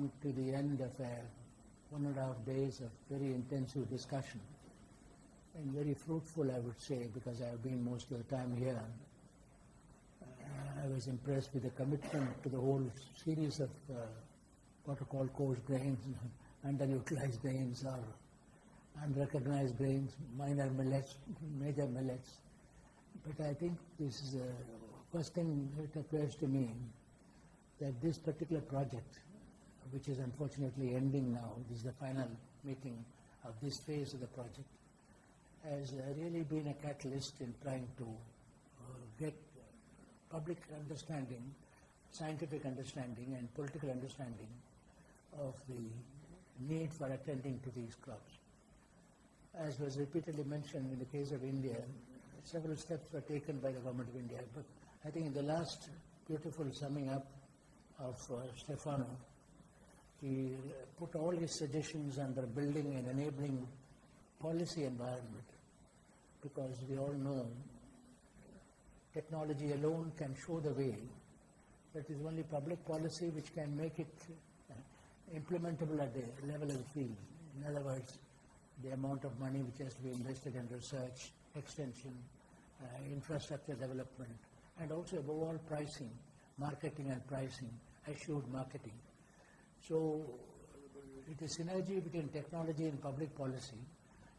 come to the end of 1.5 days of very intensive discussion, and very fruitful, I would say, because I have been most of the time here. I was impressed with the commitment to the whole series of what are called coarse grains, underutilized grains, or unrecognized grains, minor millets, major millets. But I think this is the first thing that occurs to me, that this particular project, which is unfortunately ending now, this is the final meeting of this phase of the project, has really been a catalyst in trying to get public understanding, scientific understanding, and political understanding of the need for attending to these crops. As was repeatedly mentioned in the case of India, several steps were taken by the government of India, but I think in the last beautiful summing up of Stefano, he put all his suggestions under building and enabling policy environment, because we all know technology alone can show the way, but it is only public policy which can make it implementable at the level of the field. In other words, the amount of money which has to be invested in research, extension, infrastructure development, and also above all pricing, marketing and pricing, assured marketing. So it is synergy between technology and public policy,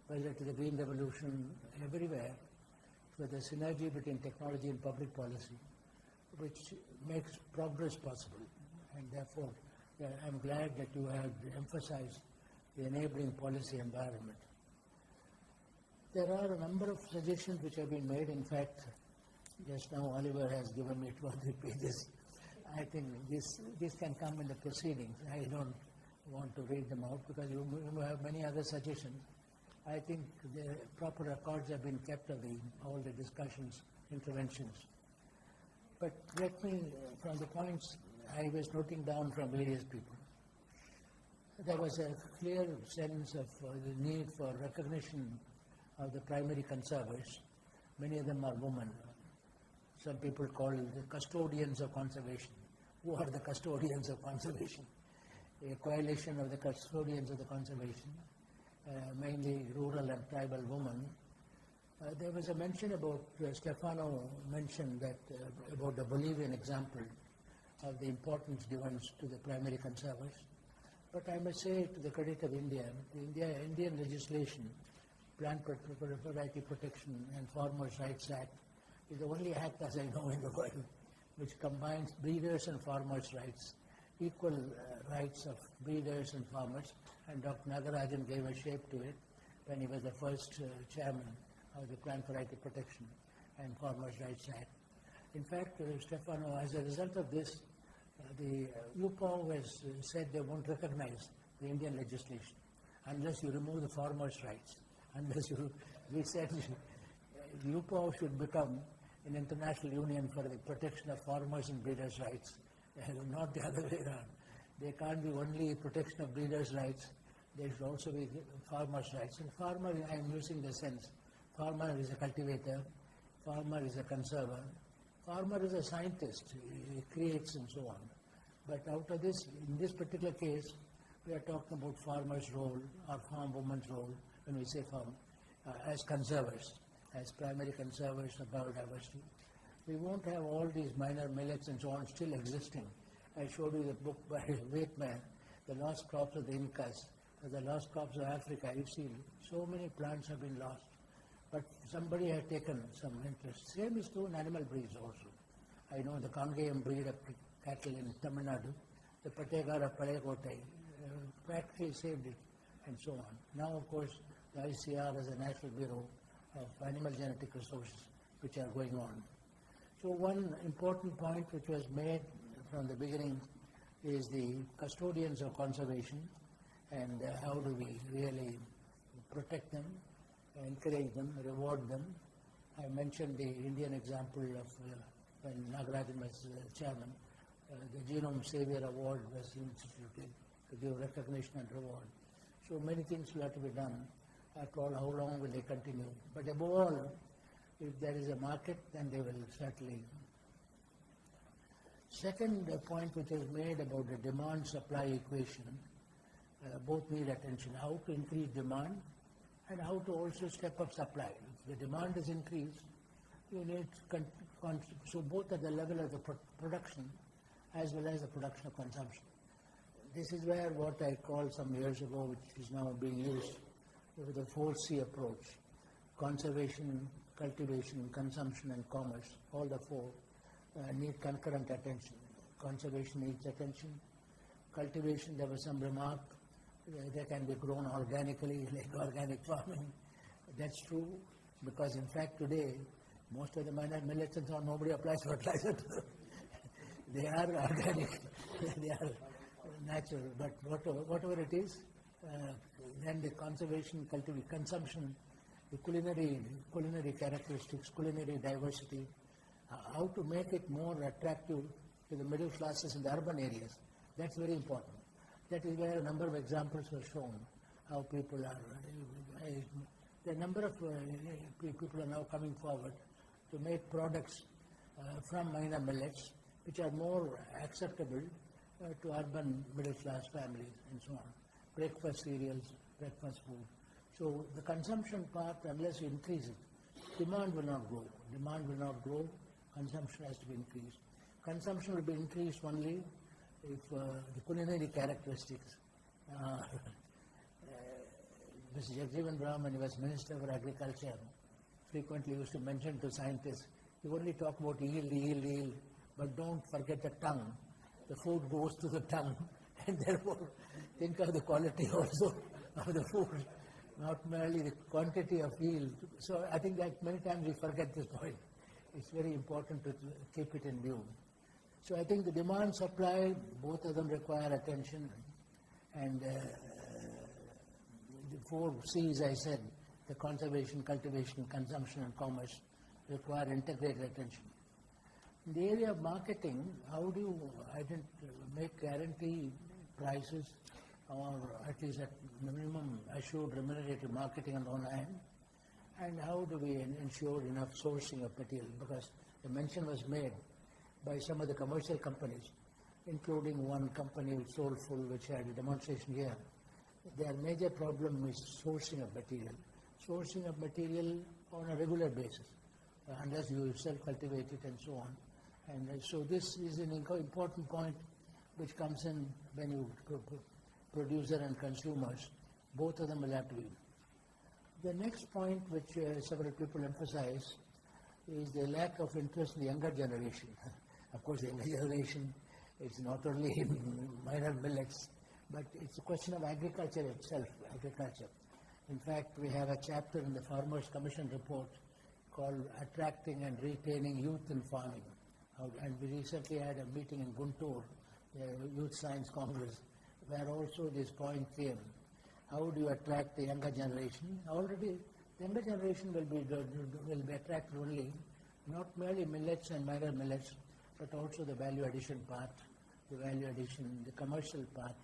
whether it is the Green Revolution everywhere, with the synergy between technology and public policy, which makes progress possible. And therefore, I'm glad that you have emphasized the enabling policy environment. There are a number of suggestions which have been made. In fact, just now Oliver has given me 200 pages. I think this can come in the proceedings. I don't want to read them out because you have many other suggestions. I think the proper records have been kept of all the discussions, interventions. But let me, from the points I was noting down from various people, there was a clear sense of the need for recognition of the primary conservers. Many of them are women. Some people call the custodians of conservation. Who are the custodians of conservation? A coalition of the custodians of the conservation, mainly rural and tribal women. There was a mention about, Stefano mentioned that about the Bolivian example of the importance given to the primary conservers. But I must say, to the credit of India, the Indian legislation, Plant Variety Protection and Farmers' Rights Act, is the only act, as I know, in the world which combines breeders' and farmers' rights, equal rights of breeders and farmers, and Dr. Nagarajan gave a shape to it when he was the first chairman of the Plant Variety Protection and Farmers' Rights Act. In fact, Stefano, as a result of this, the UPO has said they won't recognize the Indian legislation unless you remove the farmers' rights. We said the UPO should become an international union for the protection of farmers and breeders' rights, not the other way around. There can't be only protection of breeders' rights, there should also be farmers' rights. And farmer, I am using the sense, farmer is a cultivator, farmer is a conserver, farmer is a scientist, he creates and so on. But out of this, in this particular case, we are talking about farmer's role or farm woman's role when we say farm, as conservers, as primary conservers of biodiversity. We won't have all these minor millets and so on still existing. I showed you the book by Waitman, The Lost Crops of the Incas, The Lost Crops of Africa. You see, so many plants have been lost. But somebody had taken some interest. Same is true in animal breeds also. I know the Congaian breed of cattle in Tamil Nadu, the Pategar of Palayakotai, practically saved it, and so on. Now, of course, the ICR is a National Bureau of Animal Genetic Resources, which are going on. So one important point which was made from the beginning is the custodians of conservation, and how do we really protect them, encourage them, reward them. I mentioned the Indian example of when Nagarajan was chairman, the Genome Savior Award was instituted to give recognition and reward. So many things will have to be done. After all, how long will they continue? But above all, if there is a market, then they will certainly. Second point which is made about the demand-supply equation, both need attention. How to increase demand and how to also step up supply. If the demand is increased, you need so both at the level of the production as well as the production of consumption. This is where what I called some years ago, which is now being used with the 4C approach: conservation, cultivation, consumption, and commerce. All the four need concurrent attention. Conservation needs attention. Cultivation, there was some remark, they can be grown organically, like organic farming. That's true, because in fact today, most of the minor millets and so on, nobody applies fertilizer to them. They are organic, they are natural, but whatever it is, then the conservation, consumption, the culinary characteristics, culinary diversity, how to make it more attractive to the middle classes in the urban areas. That's very important. That is where a number of examples were shown, how people are, the number of people are now coming forward to make products from minor millets which are more acceptable to urban middle class families and so on. Breakfast cereals, breakfast food. So the consumption part, unless you increase it, demand will not grow. Demand will not grow, consumption has to be increased. Consumption will be increased only if the culinary characteristics. Mr. Jagjeevan Ram, when he was Minister for Agriculture, frequently used to mention to scientists, you only talk about yield, but don't forget the tongue. The food goes to the tongue, and therefore think of the quality also of the food, not merely the quantity of yield. So I think that many times we forget this point. It's very important to keep it in view. So I think the demand supply, both of them require attention, and the 4 C's I said, the conservation, cultivation, consumption, and commerce, require integrated attention. In the area of marketing, how do you make guarantee prices, or at least at minimum assured remunerative marketing on the one hand, and how do we ensure enough sourcing of material? Because the mention was made by some of the commercial companies, including one company, Soulful, which had a demonstration here. Their major problem is sourcing of material. Sourcing of material on a regular basis, unless you self-cultivate it and so on. And so this is an important point which comes in when you producer and consumers, both of them will have to be. The next point which several people emphasize is the lack of interest in the younger generation. Of course, the younger generation is not only in minor millets, but it's a question of agriculture itself, agriculture. In fact, we have a chapter in the Farmers Commission report called Attracting and Retaining Youth in Farming. And we recently had a meeting in Guntur, the Youth Science Congress, where also this point came. How do you attract the younger generation? Already, the younger generation will be attracted only, not merely millets and minor millets, but also the value addition part, the commercial part,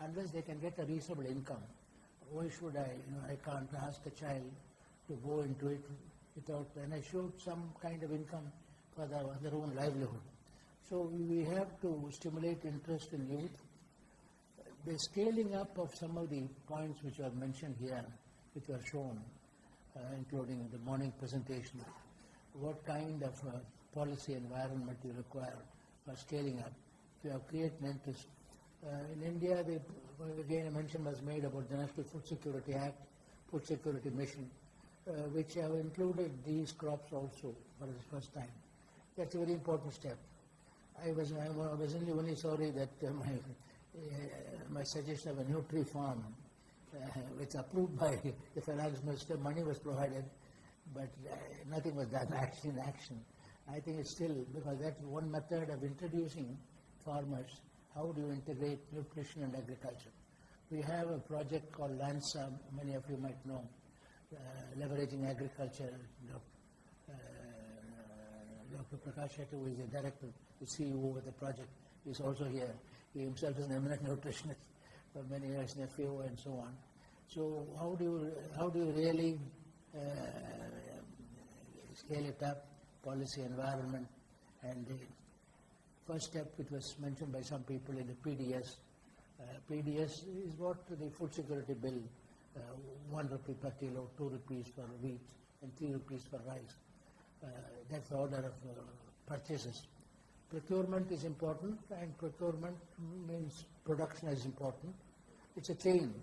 unless they can get a reasonable income. Why should I can't ask a child to go into it without, and I should some kind of income for their own livelihood. So we have to stimulate interest in youth. The scaling up of some of the points which are mentioned here, which are shown, including the morning presentation, what kind of policy environment you require for scaling up. You have created an interest. In India, again a mention was made about the National Food Security Act, Food Security Mission, which have included these crops also for the first time. That's a very important step. I was only sorry that my suggestion of a Nutri-Farm, which approved by the finance minister, money was provided, but nothing was done in action. I think it's still, because that's one method of introducing farmers. How do you integrate nutrition and agriculture? We have a project called LANSA, many of you might know, leveraging agriculture. Dr. Prakash Shetty, who is the director, the CEO of the project, is also here. He himself is an eminent nutritionist for many years in FAO and so on. So how do you really scale it up, policy, environment, and first step, which was mentioned by some people in the PDS. PDS is what the food security bill, 1 rupee per kilo, 2 rupees for wheat, and 3 rupees for rice. That's the order of purchases. Procurement is important, and procurement means production is important. It's a chain,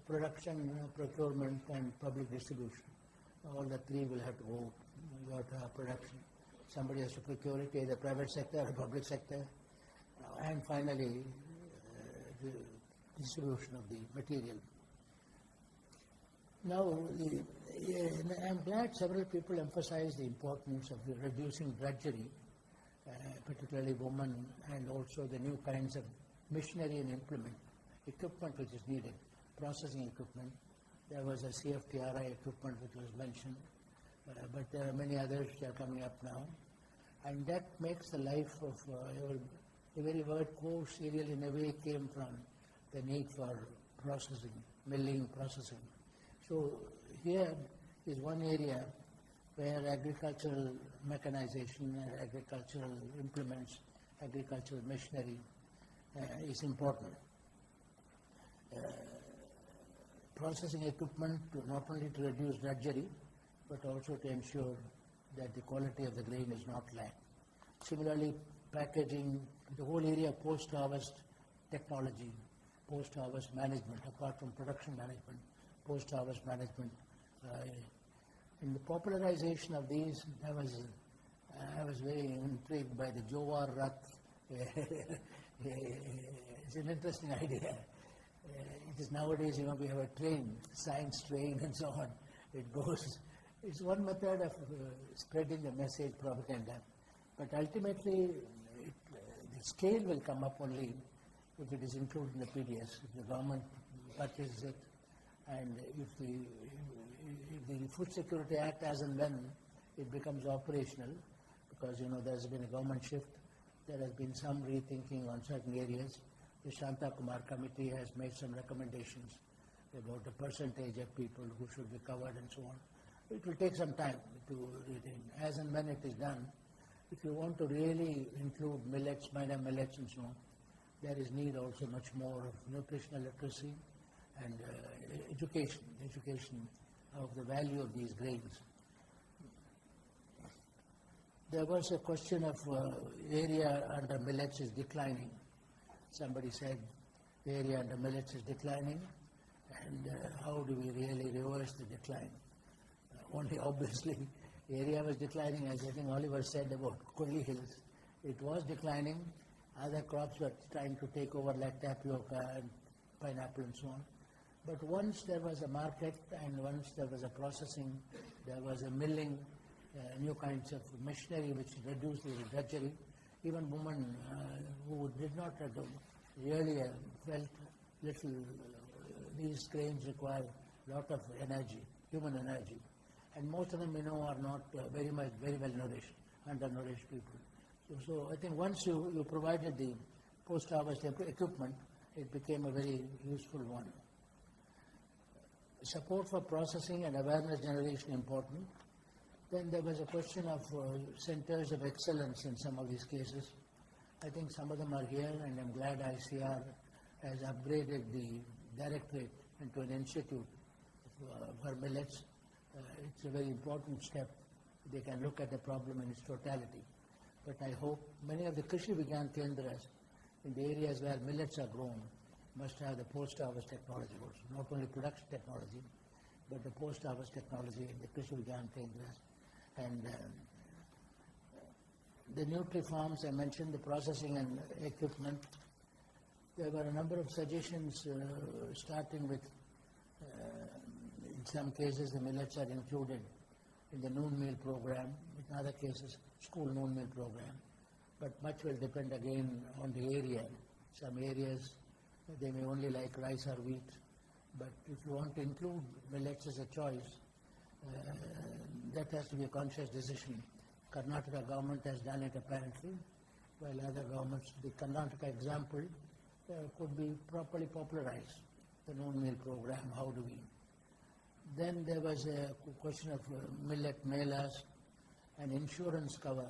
production, procurement, and public distribution. All the three will have to go. You have to have production. Somebody has to procure it, either private sector or public sector. And finally, the distribution of the material. Now, I'm glad several people emphasize the importance of reducing drudgery, particularly women, and also the new kinds of machinery and equipment which is needed, processing equipment. There was a CFTRI equipment which was mentioned, but there are many others which are coming up now. And that makes the life of the very word coarse cereal in a way came from the need for processing, milling, processing. So here is one area where agricultural mechanization, agricultural implements, agricultural machinery is important. Processing equipment not only to reduce drudgery, but also to ensure that the quality of the grain is not lacked. Similarly, packaging, the whole area of post-harvest technology, post-harvest management, apart from production management, post-harvest management. In the popularization of these, I was very intrigued by the Jowar Rath. It's an interesting idea. It is nowadays, we have a train, science train and so on. It goes. It's one method of spreading the message, propaganda. But ultimately, the scale will come up only if it is included in the PDS, if the government purchases it, and if the Food Security Act, as and when it becomes operational, because there's been a government shift, there has been some rethinking on certain areas. The Shanta Kumar committee has made some recommendations about the percentage of people who should be covered and so on. It will take some time to retain. As and when it is done, if you want to really include millets, minor millets and so on, there is need also much more of nutritional literacy and education of the value of these grains. There was a question of area under millets is declining. Somebody said the area under millets is declining, and how do we really reverse the decline? Only obviously, the area was declining, as I think Oliver said about Kolli Hills. It was declining. Other crops were trying to take over, like tapioca and pineapple and so on. But once there was a market and once there was a processing, there was a milling, new kinds of machinery which reduced the drudgery. Even women who did not really felt little, these grains require a lot of energy, human energy. And most of them, are not very well nourished, undernourished people. So I think once you provided the post-harvest equipment, it became a very useful one. Support for processing and awareness generation important. Then there was a question of centers of excellence in some of these cases. I think some of them are here, and I'm glad ICR has upgraded the directorate into an institute for millets. It's a very important step. They can look at the problem in its totality. But I hope many of the Krishi Vigyan Kendras in the areas where millets are grown must have the post-harvest technology also, not only production technology, but the post-harvest technology in the Krishi Vigyan Kendras. And the nutri farms, I mentioned, the processing and equipment. There were a number of suggestions starting with, in some cases, the millets are included in the noon meal program, in other cases, school noon meal program. But much will depend again on the area. Some areas, they may only like rice or wheat. But if you want to include millets as a choice, that has to be a conscious decision. Karnataka government has done it apparently, while other governments, the Karnataka example could be properly popularized, the noon meal program, how do we? Then there was a question of millet melas and insurance cover,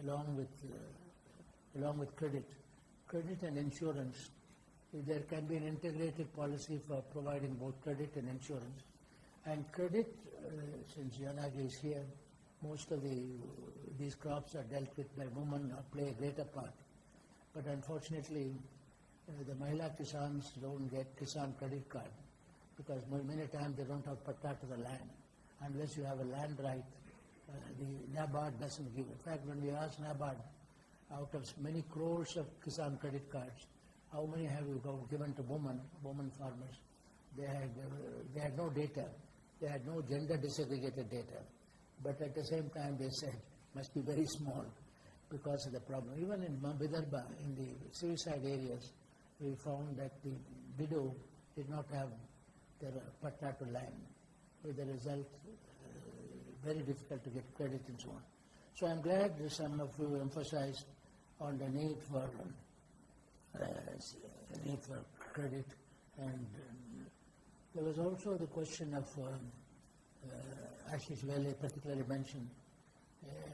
along with along with credit and insurance. There can be an integrated policy for providing both credit and insurance. And credit, since Janagi is here, most of these crops are dealt with by women or play a greater part. But unfortunately, the Mahila Kisans don't get Kisan credit card because many times they don't have patta to the land. Unless you have a land right, the NABARD doesn't give. In fact, when we asked NABARD, out of many crores of Kisan credit cards, how many have you given to women farmers? They had no data. They had no gender disaggregated data. But at the same time, they said, must be very small because of the problem. Even in Vidarbha, in the suicide areas, we found that the widow did not have their patta to land. With the result, very difficult to get credit and so on. So I'm glad that some of you emphasized on the need for credit, and there was also the question of Ashish Vele particularly mentioned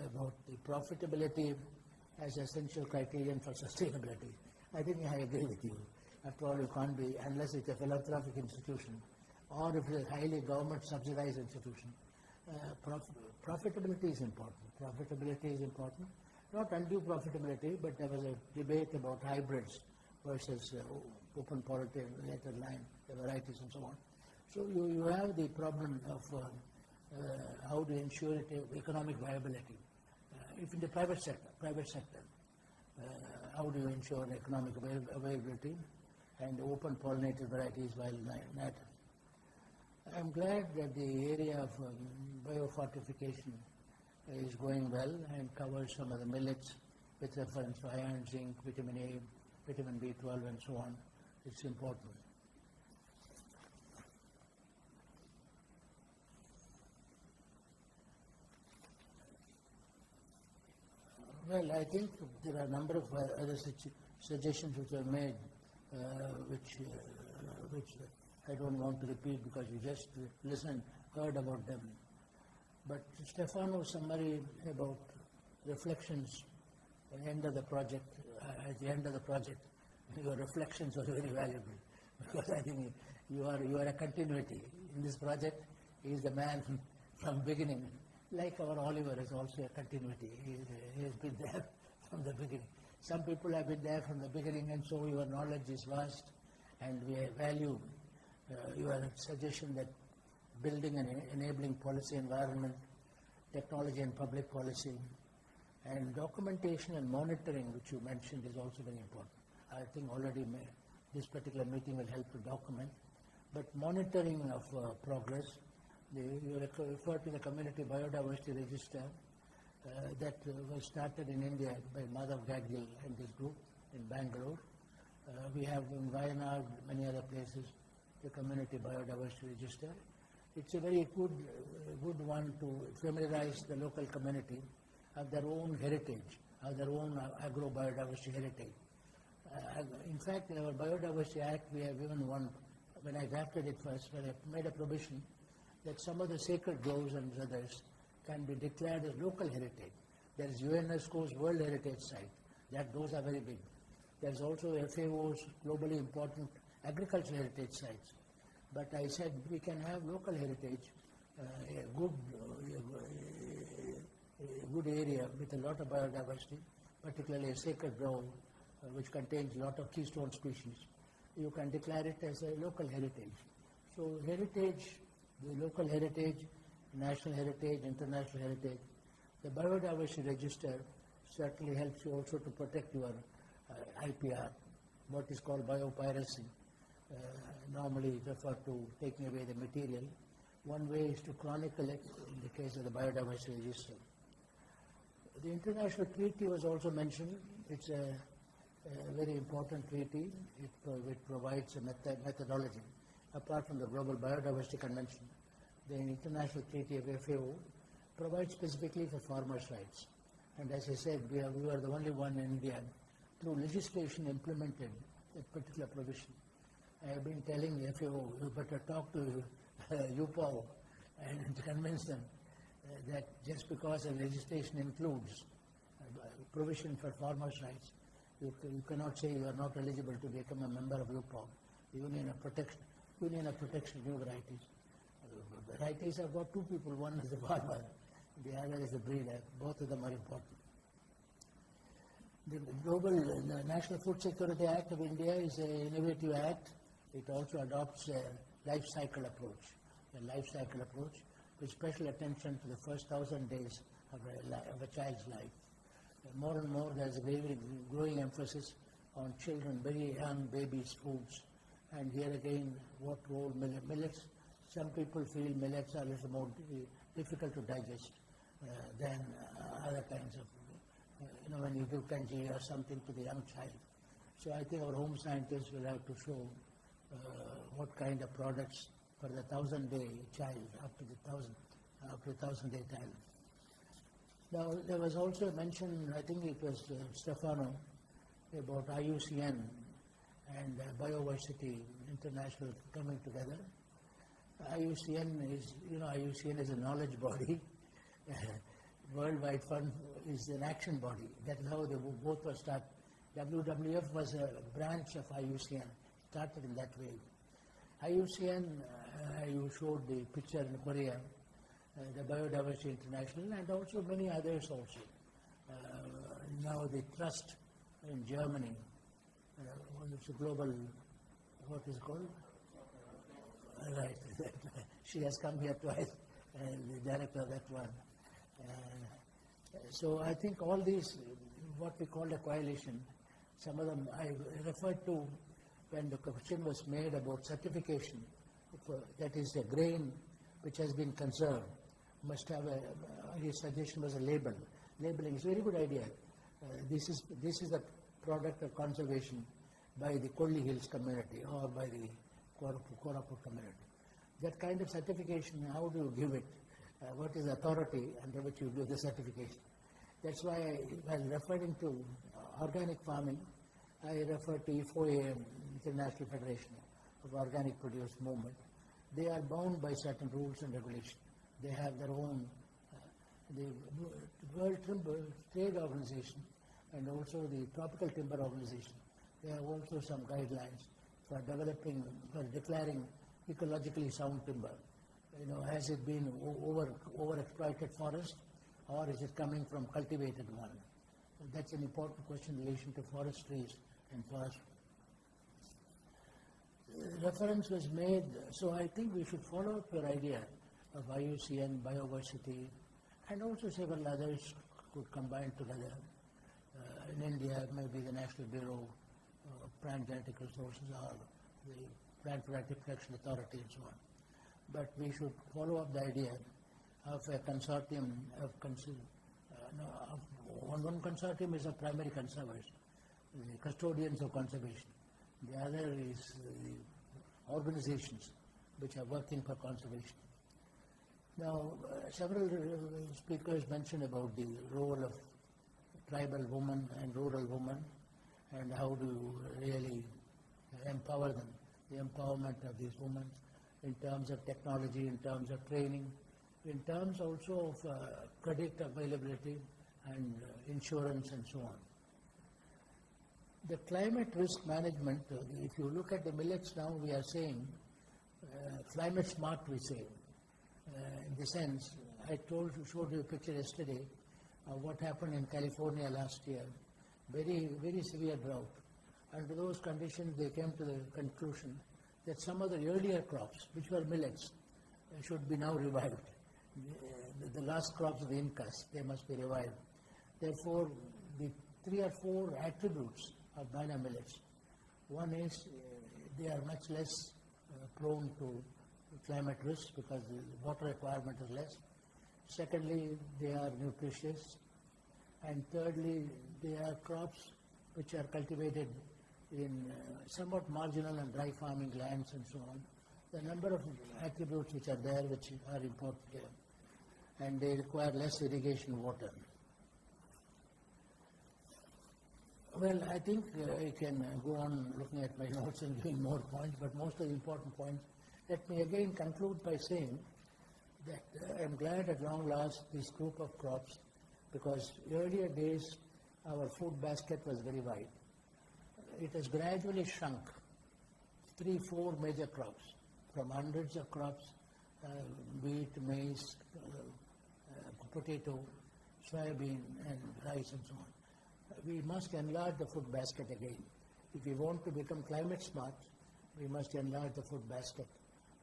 about the profitability as essential criterion for sustainability. I think I agree with you. After all, you can't be, unless it's a philanthropic institution or if it's a highly government subsidized institution, profitability is important. Profitability is important. Not undue profitability, but there was a debate about hybrids versus open pollinated land, the varieties and so on. So you have the problem of how to ensure economic viability. If in the private sector, how do you ensure economic availability and open pollinated varieties while native? I'm glad that the area of biofortification is going well and covers some of the millets with reference to iron, zinc, vitamin A, vitamin B12 and so on. It's important. Well, I think there are a number of other suggestions which were made, which I don't want to repeat because you just heard about them. But Stefano's summary about reflections at the end of the project, your reflections are very valuable because I think you are a continuity. In this project, he is the man from beginning. Like our Oliver is also a continuity. He has been there from the beginning. Some people have been there from the beginning, and so your knowledge is vast, and we value your suggestion that building and enabling policy environment, technology and public policy, and documentation and monitoring, which you mentioned, is also very important. I think already this particular meeting will help to document, but monitoring of progress. You refer to the Community Biodiversity Register that was started in India by Madhav Gadgil and his group in Bangalore. We have in Wayanad, many other places, the Community Biodiversity Register. It's a very good one to familiarize the local community of their own heritage, of their own agro-biodiversity heritage. In fact, in our Biodiversity Act, we have even one, when I drafted it first, when I made a provision that some of the sacred groves and others can be declared as local heritage. There is UNESCO's World Heritage Site. Those are very big. There is also FAO's globally important agricultural heritage sites. But I said we can have local heritage, a good area with a lot of biodiversity, particularly a sacred grove which contains a lot of keystone species. You can declare it as a local heritage. So heritage, the local heritage, national heritage, international heritage, the biodiversity register certainly helps you also to protect your IPR, what is called biopiracy. Normally referred to taking away the material. One way is to chronicle it in the case of the biodiversity register. The international treaty was also mentioned. It's a very important treaty. It provides a methodology. Apart from the Global Biodiversity Convention, the International Treaty of FAO provides specifically for farmers' rights. And as I said, we are the only one in India through legislation implemented that particular provision. I have been telling the FAO, you better talk to UPAO and convince them that just because a legislation includes provision for farmers' rights, You cannot say you are not eligible to become a member of UPOG, Union of Protection New Varieties. Varieties have got two people, one is the farmer, the other is the breeder. Both of them are important. The National Food Security Act of India is an innovative act. It also adopts a life cycle approach with special attention to the first 1,000 days of a child's life. More and more there is a growing emphasis on children, very young babies' foods. And here again, what role millets? Some people feel millets are a little more difficult to digest than other kinds of, when you give kanji or something to the young child. So I think our home scientists will have to show what kind of products for the 1,000-day child, up to the 1,000-day child. Now, there was also a mention, I think it was Stefano, about IUCN and Biodiversity International coming together. IUCN is a knowledge body. Worldwide Fund is an action body. That is how they both were started. WWF was a branch of IUCN, started in that way. IUCN, you showed the picture in Korea, the Biodiversity International, and also many others also. Now the Trust in Germany, it's a global, what is it called? Right, she has come here twice, the director of that one. So I think all these, what we call a coalition, some of them I referred to when the question was made about certification, that is the grain which has been conserved must have his suggestion was a label. Labeling is a very good idea. This is the product of conservation by the Kolli Hills community or by the Koraput community. That kind of certification, how do you give it? What is the authority under which you give the certification? That's why while referring to organic farming, I refer to IFOA, International Federation of Organic Produce Movement. They are bound by certain rules and regulations. They have their own, the World Trade Organization and also the Tropical Timber Organization. They have also some guidelines for declaring ecologically sound timber. Has it been overexploited forest, or is it coming from cultivated one? That's an important question in relation to forest trees and forest. Reference was made, so I think we should follow up your idea of IUCN, biodiversity, and also several others could combine together. In India, maybe the National Bureau of Plant Genetic Resources or the Plant Variety Protection Authority and so on. But we should follow up the idea of a consortium of one consortium is of primary conservers, the custodians of conservation. The other is the organizations which are working for conservation. Now, several speakers mentioned about the role of tribal women and rural women and how to really empower them, the empowerment of these women in terms of technology, in terms of training, in terms also of credit availability and insurance and so on. The climate risk management, if you look at the millets now, we are saying climate smart, we say. In the sense, I showed you a picture yesterday of what happened in California last year. Very, very severe drought. Under those conditions, they came to the conclusion that some of the earlier crops, which were millets, should be now revived. The last crops of the Incas, they must be revived. Therefore, the 3 or 4 attributes of banana millets. One is they are much less prone to climate risk because the water requirement is less. Secondly, they are nutritious. And thirdly, they are crops which are cultivated in somewhat marginal and dry farming lands and so on. The number of attributes which are there which are important here. And they require less irrigation water. Well, I think I can go on looking at my notes and giving more points, but most of the important points. Let me again conclude by saying that I am glad at long last this group of crops, because earlier days our food basket was very wide. it has gradually shrunk 3-4 major crops from hundreds of crops, wheat, maize, potato, soybean and rice and so on. We must enlarge the food basket again. If we want to become climate smart, we must enlarge the food basket,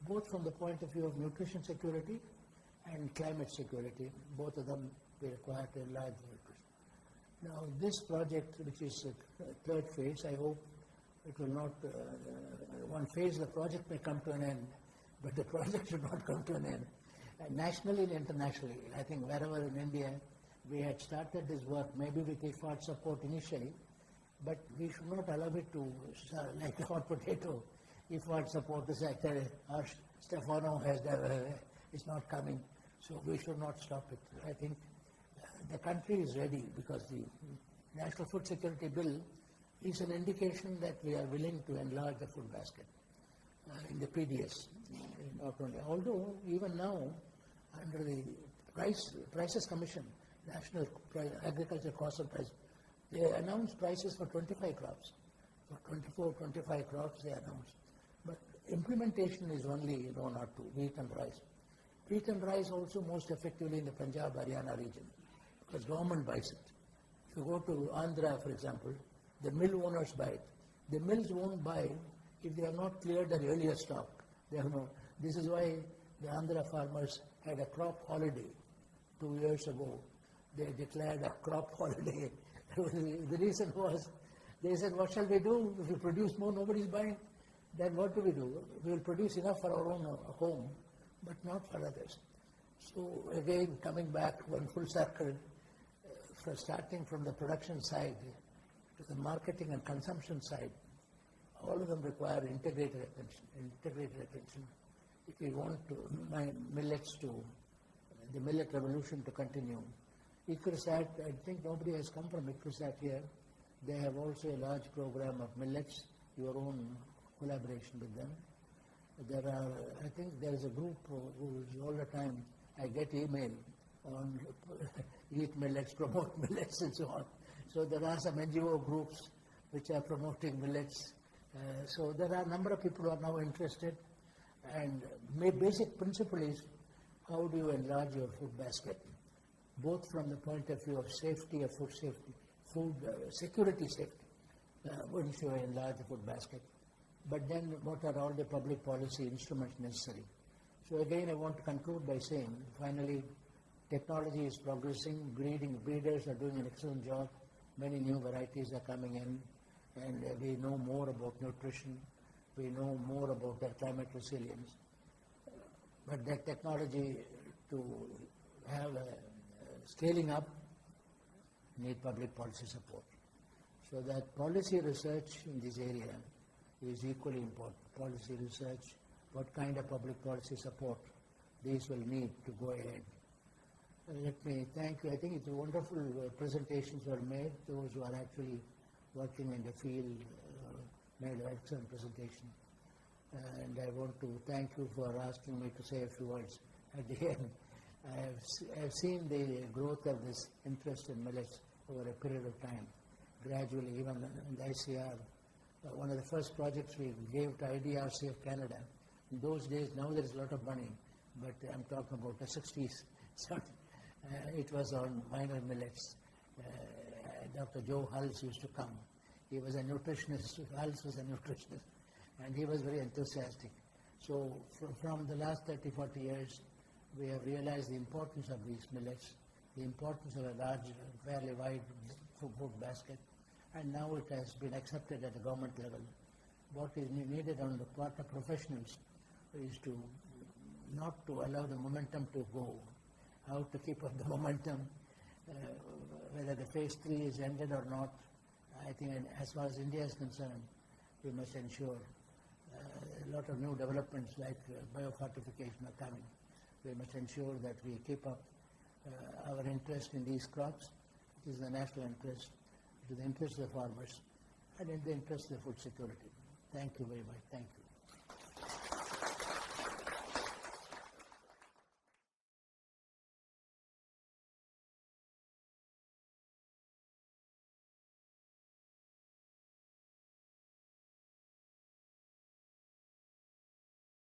both from the point of view of nutrition security and climate security. Both of them we require to enlarge the nutrition. Now this project, which is third phase, I hope it will not, one phase of the project may come to an end, but the project should not come to an end. Nationally and internationally, I think wherever in India we had started this work, maybe with IFAD support initially, but we should not allow it to, like hot potato, IFAD support is actually, Stefano has is not coming, so we should not stop it. I think the country is ready because the National Food Security Bill is an indication that we are willing to enlarge the food basket in the PDS. Not only, although even now, under the Prices Commission, National Agriculture Cost of Price, they announced prices for 25 crops. For 24, 25 crops they announced. But implementation is only 1 or 2, wheat and rice. Wheat and rice also most effectively in the Punjab, Haryana region, because government buys it. If you go to Andhra, for example, the mill owners buy it. The mills won't buy if they have not cleared their earlier stock. They have no. This is why the Andhra farmers had a crop holiday 2 years ago. They declared a crop holiday. The reason was, they said, what shall we do? If we produce more, nobody is buying. Then what do? We will produce enough for our own home, but not for others. So again, coming back one full circle, starting from the production side to the marketing and consumption side, all of them require integrated attention. If we want the millet revolution to continue. ICRISAT, I think nobody has come from ICRISAT here. They have also a large program of millets, your own collaboration with them. I think there is a group who is all the time, I get email on eat millets, promote millets and so on. So there are some NGO groups which are promoting millets. So there are a number of people who are now interested. And basic principle is, how do you enlarge your food basket? Both from the point of view of safety, of food safety, food security safety, once you enlarge the food basket. But then what are all the public policy instruments necessary? So again, I want to conclude by saying, finally, technology is progressing, breeders are doing an excellent job, many new varieties are coming in, and we know more about nutrition, we know more about their climate resilience. But that technology to have scaling up need public policy support. So that policy research in this area is equally important. Policy research, what kind of public policy support these will need to go ahead. Let me thank you. I think it's wonderful presentations were made. Those who are actually working in the field made an excellent presentation. And I want to thank you for asking me to say a few words at the end. I have seen the growth of this interest in millets over a period of time. Gradually, even in the ICR, one of the first projects we gave to IDRC of Canada. In those days, now there is a lot of money, but I'm talking about the 60s. So, it was on minor millets. Dr. Joe Hulse used to come. He was a nutritionist. Hulse was a nutritionist, and he was very enthusiastic. So from the last 30, 40 years, we have realized the importance of these millets, the importance of a large, fairly wide food basket, and now it has been accepted at the government level. What is needed on the part of professionals is to not to allow the momentum to go, how to keep up the momentum, whether the phase 3 is ended or not. I think as far as India is concerned, we must ensure a lot of new developments like biofortification are coming. We must ensure that we keep up our interest in these crops. It is the national interest, it is the interest of the farmers, and in the interest of food security. Thank you very much. Thank you.